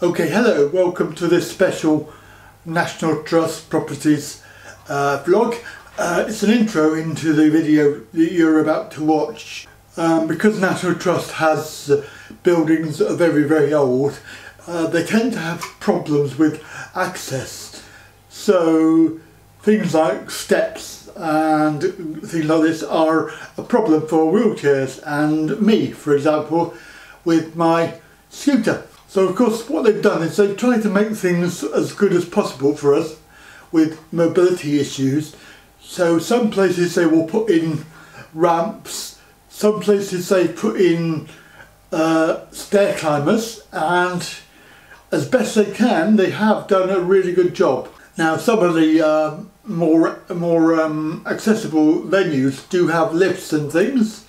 Okay, hello, welcome to this special National Trust Properties vlog. It's an intro into the video that you're about to watch. Because National Trust has buildings that are very, very old, they tend to have problems with access. So things like steps and things like this are a problem for wheelchairs and me, for example, with my scooter. So of course what they've done is they've tried to make things as good as possible for us with mobility issues. So some places they will put in ramps, some places they put in stair climbers, and as best they can they have done a really good job. Now some of the more accessible venues do have lifts and things,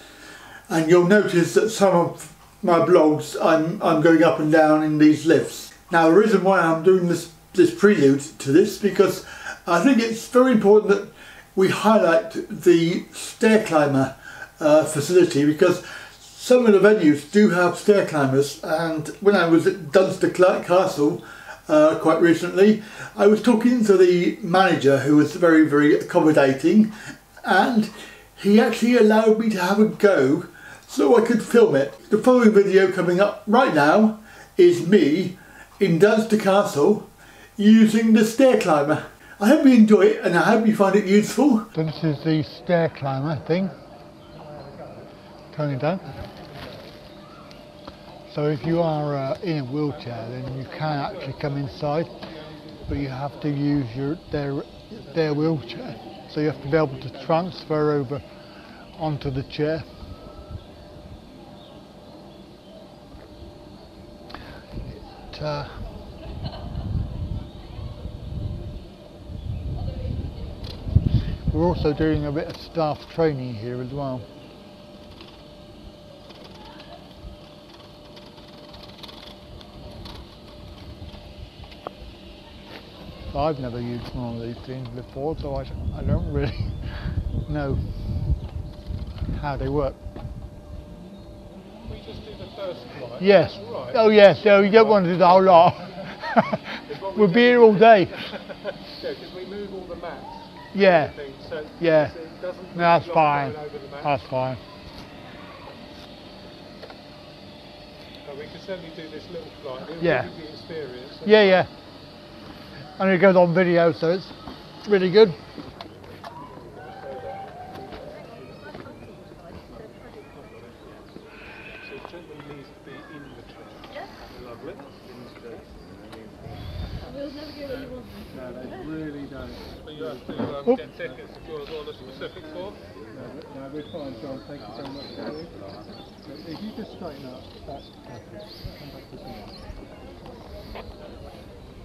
and you'll notice that some of my blogs I'm going up and down in these lifts. Now the reason why I'm doing this prelude to this, because I think it's very important that we highlight the stair climber facility, because some of the venues do have stair climbers, and when I was at Dunster Castle quite recently, I was talking to the manager, who was very, very accommodating, and he actually allowed me to have a go so I could film it. The following video coming up right now is me in Dunster Castle using the stair climber. I hope you enjoy it and I hope you find it useful. So this is the stair climber thing, turning down. So if you are in a wheelchair, then you can actually come inside, but you have to use their wheelchair. So you have to be able to transfer over onto the chair. We're also doing a bit of staff training here as well. I've never used one of these things before, so I don't really know how they work. We just do the first flight. Yes. Right. Oh yes, so you don't want to do the whole lot. We'll be here all day. Yeah, because we move all the mats. Yeah. So yeah. It doesn't That's fine. That's fine. So we can certainly do this little flight. It'll Yeah. give you the experience. Yeah, yeah. And it goes on video, so it's really good. No, they really don't. But you have to get tickets if you're on a specific form. No, we're fine, John. Thank you so much for you. So if you just straighten up, that's perfect. Come back to me.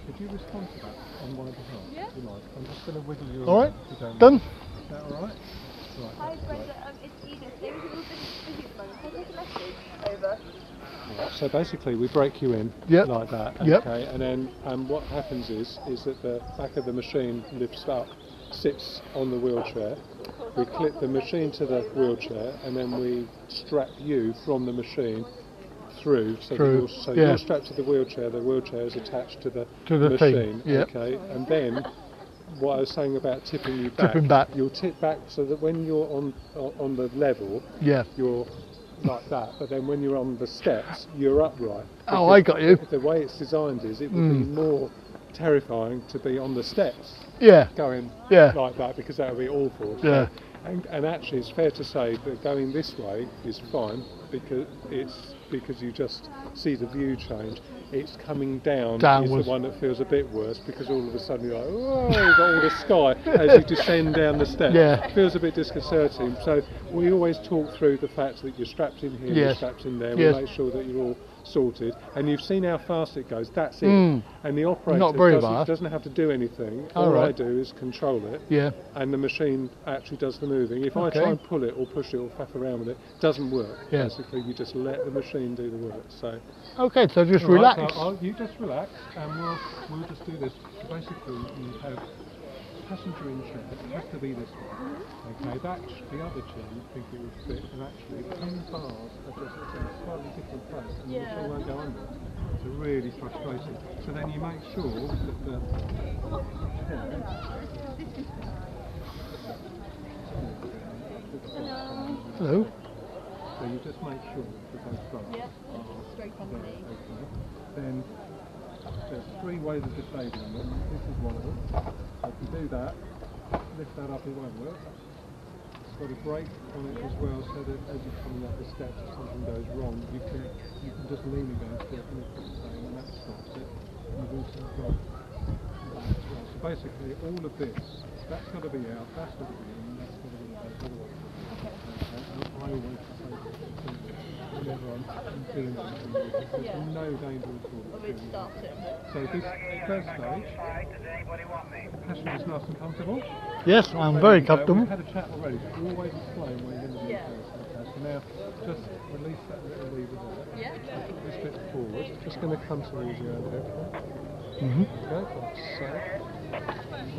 Could you respond to that on my behalf? Yeah. You might. I'm just going to wiggle you. All right. Done. Is that all right? Right. Hi, Brenda. It's Edith. There was a little bit of Can I take a message? Over. So basically we break you in like that, okay, and then what happens is that the back of the machine lifts up, sits on the wheelchair, we clip the machine to the wheelchair, and then we strap you from the machine through, so you're strapped to the wheelchair is attached to the machine, okay, and then what I was saying about tipping you back, you'll tip back so that when you're on the level, you're like that, but then when you're on the steps, you're upright. Oh, I got you. The way it's designed is it would be more terrifying to be on the steps going like that, because that would be awful. And actually it's fair to say that going this way is fine, because you just see the view change. it's coming down downwards. is the one that feels a bit worse, because all of a sudden you're like, oh, you've got all the sky as you descend down the step. Yeah. It feels a bit disconcerting. So we always talk through the fact that you're strapped in here, you're strapped in there, we make sure that you're all sorted, and you've seen how fast it goes, that's it. And the operator doesn't have to do anything. All I do is control it, and the machine actually does the moving. If I try and pull it or push it or faff around with it, it doesn't work. Basically you just let the machine do the work. So okay, so just relax. So you just relax, and we'll just do this. Basically you have passenger in chair, it has to be this one. Okay, that's the other chair you think it would fit, and actually the 10 bars are just in a slightly different place, and the machine won't go under. It's really frustrating. So then you make sure that the Hello. So you just make sure that those bars are straight underneath. Okay. Then there's 3 ways of disabling them. This is one of them. So if you do that, lift that up, it won't work. It's got a brake on it as well, so that as you're coming up the steps, if something goes wrong, you can just lean against it and it puts it down, and that stops it. And you've also got that as well. So basically, all of this, that's got to be out, that's got to be in, that's got to be out, otherwise. And I always say whenever I'm doing something, there's no danger at all. So this first stage, passenger's nice and comfortable. Yes, I'm very comfortable. We've had a chat already, but we always explain where you're going to do first. Okay, so now just release that little lever there. Put this bit forward. Just going to come towards you, Andy. Okay, like so.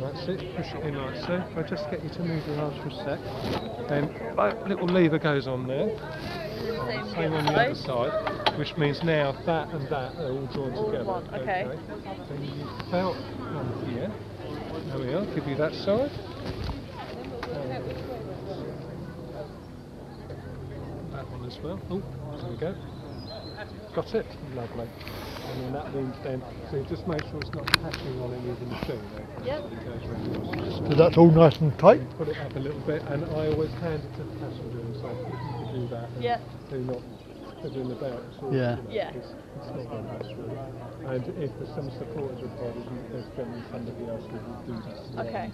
That's it, push it in like so. If I just get you to move your arms for a sec, then that little lever goes on there. Same on the other side, which means now that and that are all joined together. Okay. Then you use the belt on here. There we are, give you that side. That one as well. Oh, there we go. Got it. Lovely. And then that means then, so just make sure it's not catching on any of the machine. So that's all nice and tight. You put it up a little bit, and I always hand it to the passenger and say, if you could do that, and do not put it in the belt. It's not going to pass through. And if there's some support is required, there's generally somebody else who will do that. Okay.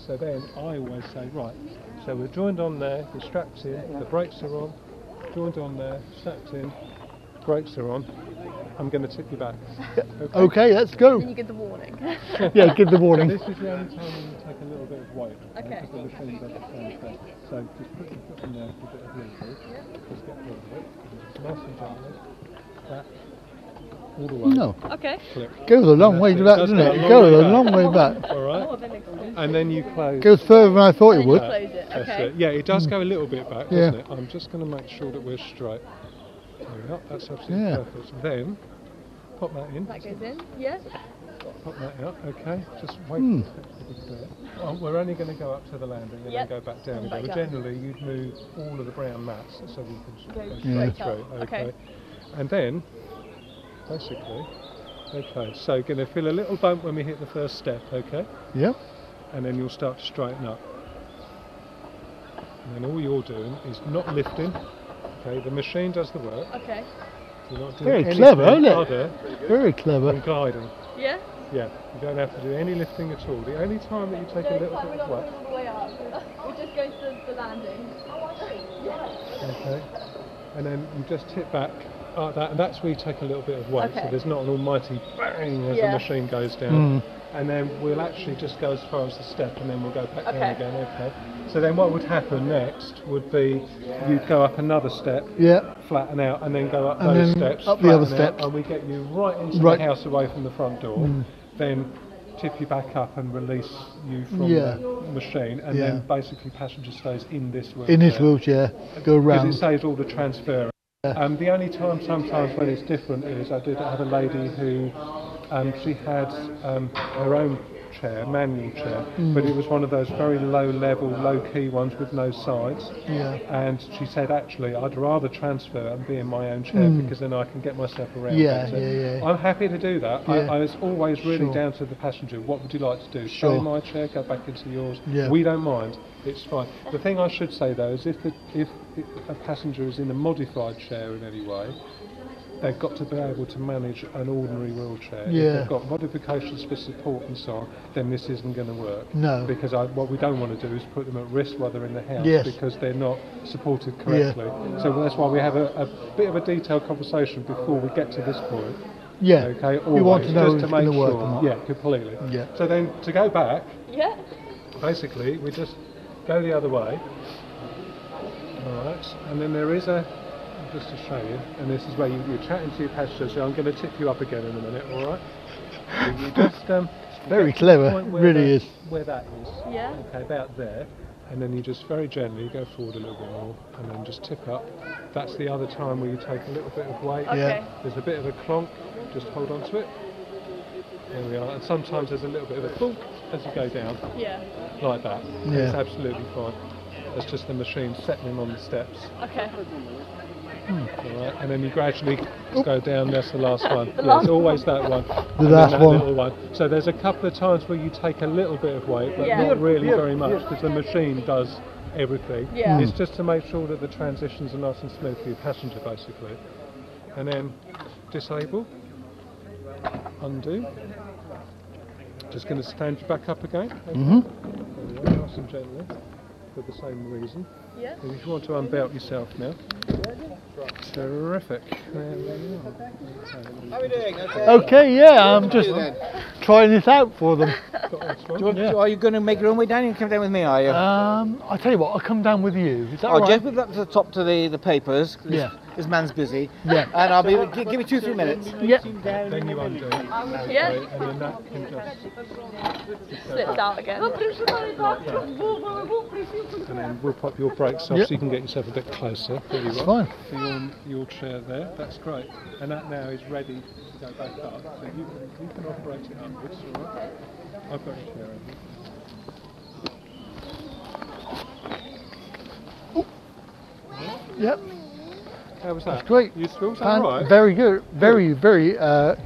So then I always say, right, so we're joined on there, we're strapped in, the brakes are on, joined on there, strapped in, brakes are on. I'm going to tip you back. Okay, let's go. Then you give the warning. Yeah, give the warning. This is the only time when you take a little bit of weight. Okay. Because the machine doesn't transfer. So just put your foot in there for a bit of leverage. Just get rid of it. It's nice and gently. That. All the way. No. Okay. Click. Goes a long way back, doesn't it? It goes a long way back. Alright. And then you close. Goes further than I thought it would. Close it. That's Okay. it. Yeah, it does go a little bit back, doesn't it? I'm just going to make sure that we're straight. There we are. That's absolutely perfect. Then pop that in. That goes in. Yeah. Pop that out. Okay. Just wait. We're only going to go up to the landing and then go back down again. But generally, you'd move all of the brown mats so we can go straight through. Okay. And then, basically, so going to feel a little bump when we hit the first step. Okay. Yep. And then you'll start to straighten up. And then all you're doing is not lifting. Okay, the machine does the work. Okay. You're not doing Very anything clever, isn't it? other Very clever. than guiding. Yeah. Yeah, you don't have to do any lifting at all. The only time that you take a little We're bit not of weight. going all the way up. We're just going to the landing. Oh, I see. Yeah. Okay. And then you just tip back like that, and that's where you take a little bit of weight. So there's not an almighty bang as the machine goes down. And then we'll actually just go as far as the step, and then we'll go back down again. Okay. So then what would happen next would be you'd go up another step, flatten out, and then go up those steps, up the other steps, and we get you right into the house away from the front door. Then tip you back up and release you from the machine, and then basically passenger stays in this wheelchair. In this wheelchair, go round. Because it saves all the transfer. The only time sometimes when it's different is I did have a lady who she had her own chair, manual chair, but it was one of those very low level, low key ones with no sides. And she said, actually, I'd rather transfer and be in my own chair because then I can get myself around better. I'm happy to do that. I was always really down to the passenger. What would you like to do? Stay in my chair, go back into yours. We don't mind. It's fine. The thing I should say though is if a passenger is in a modified chair in any way, they've got to be able to manage an ordinary wheelchair. Yeah. If they've got modifications for support and so on, then this isn't going to work. No. Because what we don't want to do is put them at risk while they're in the house, Yes. because they're not supported correctly. So that's why we have a bit of a detailed conversation before we get to this point. Yeah. Okay. Always, you want to know just if to it's make going to work sure. or not. Yeah, completely. Yeah. So then to go back, Yeah. basically we just go the other way. Alright, and then there is just to show you, and this is where you're chatting to your passenger, so I'm going to tip you up again in a minute, alright? So you just very clever, really is. Where that is. Yeah. Okay, about there. And then you just very gently go forward a little bit more, and then just tip up. That's the other time where you take a little bit of weight. Okay. There's a bit of a clonk, just hold on to it. There we are, and sometimes there's a little bit of a thunk as you go down. Yeah. Like that. Yeah. It's absolutely fine. That's just the machine settling on the steps. Okay. Alright, and then you gradually go down, that's the last one. The Yeah, last it's always that one. The And last then that one. little one. So there's a couple of times where you take a little bit of weight, but Yeah. not really very much, because the machine does everything. Yeah. It's just to make sure that the transitions are nice and smooth for your passenger, basically. And then disable, undo. Just going to stand you back up again. Nice and gently, for the same reason. Yeah. And if you want to unbelt yourself now. Terrific. There we are. How are we doing? Okay. Okay, yeah, I'm just trying this out for them. Are you going to make your own way down? You can come down with me, are you? I'll tell you what, I'll come down with you. Is that I'll right? just move up to the top to the papers. 'Cause Yeah. This man's busy. Yeah. And I'll be. Give me 2-3 minutes. Yeah. Then you undo. Yeah. Okay, and then that can just Slips out again. and then we'll pop your brakes off Yep. so you can get yourself a bit closer. There you It's are. fine. For your chair there. That's great. And that now is ready to go back up. So you can operate it upwards, alright? I've got a chair over here. Yep. How was that? That's great. Useful? Is that right? Very good. Very, very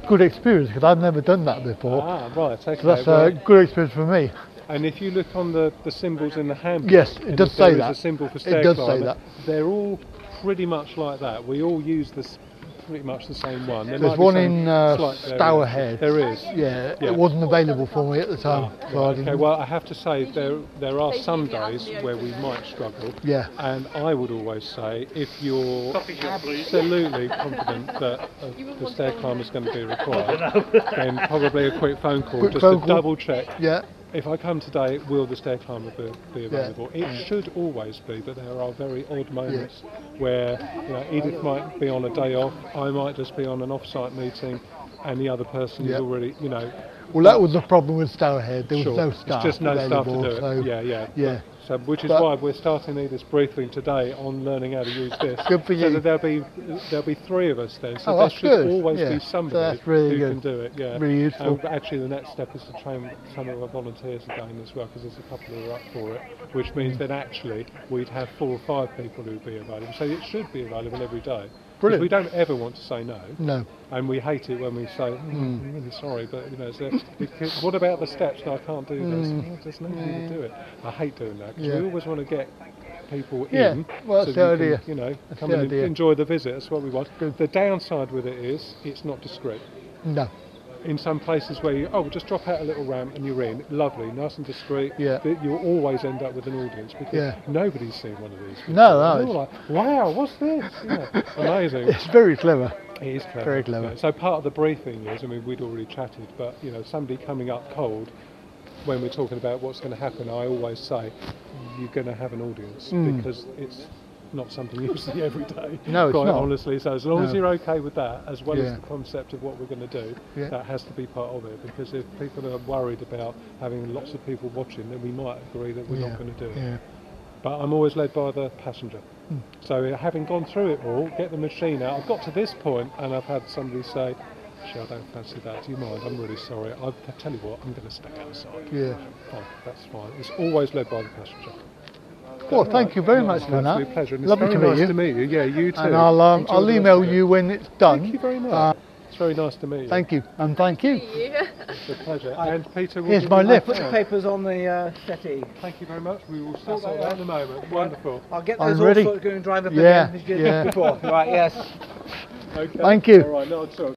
good experience, because I've never done that before. Ah, right. Okay. So that's well, a good experience for me. and if you look on the symbols in the handbook, Yes, it and does if there say is that. a symbol for It stair does say climber, that. they're all pretty much like that. We all use this pretty much the same one. There There's might be one some in slight Stour variation. Head. There is. Yeah, Yeah. it wasn't available for me at the time. So I Okay, didn't. well, I have to say there are some days where we might struggle. Yeah. And I would always say, if you're absolutely confident that the stair climber is going to be required, then probably a quick phone call just phone to call. double check. Yeah. If I come today, will the stair climber be available? It should always be, but there are very odd moments where Edith might be on a day off, I might just be on an off-site meeting, and the other person is already, Well, that was the problem with Stour Head. There was no staff it's just no staff to available, do it. so Yeah. So, which is But- why we're starting Edith's briefing today on learning how to use this. Good for So you. that there'll be 3 of us then. So Oh, there that's should good. always Yeah. be So somebody that's really who good. can do it. Yeah. Really useful. And actually, the next step is to train some of our volunteers again as well, because there's a couple who are up for it. Which means that actually we'd have 4 or 5 people who'd be available. So it should be available every day. Because Brilliant. we don't ever want to say no. No. And we hate it when we say, I'm really sorry, but what about the steps? No, I can't do this. Well, there's no need to do it. I hate doing that, because we always want to get people Yeah, in, well, that's the that you idea. can, come the and idea. enjoy the visit. That's what we want. Good. The downside with it is it's not discreet. No. In some places where we'll just drop out a little ramp and you're in, lovely, nice and discreet. Yeah. But you'll always end up with an audience, because nobody's seen one of these before. No, And they're all like, wow, what's this? Amazing. It's very clever. It is clever. Very clever. Yeah. So part of the briefing is, we'd already chatted, but somebody coming up cold, when we're talking about what's going to happen, I always say you're going to have an audience, because it's not something you see every day. No, it's quite not. honestly. So as long as No. you're okay with that, as well as Yeah. the concept of what we're going to do, Yeah. that has to be part of it. Because if people are worried about having lots of people watching, then we might agree that we're not going to do it. Yeah. But I'm always led by the passenger. So having gone through it all, get the machine out, I've got to this point and I've had somebody say, actually, I don't fancy that, do you mind? I'm really sorry. I tell you what, I'm going to stay outside. Yeah. Fine, that's fine. It's always led by the passenger. Well, thank you very No, much it's for an that. absolute pleasure. And Lovely it's to very meet nice you. to meet you. Yeah, you too. And Enjoy I'll the email rest of you it. when it's done. Thank you very much. It's very nice to meet you. Thank you, and thank you. It's a pleasure. And Peter, will Here's give my you lift. Put the papers on the settee. Thank you very much. We will sort that out in a moment. Wonderful. I'll get I'm those all ready. sorted, go and drive up Yeah, again as you did yeah. before. Right, yes. Okay. Thank you. All right, not at all.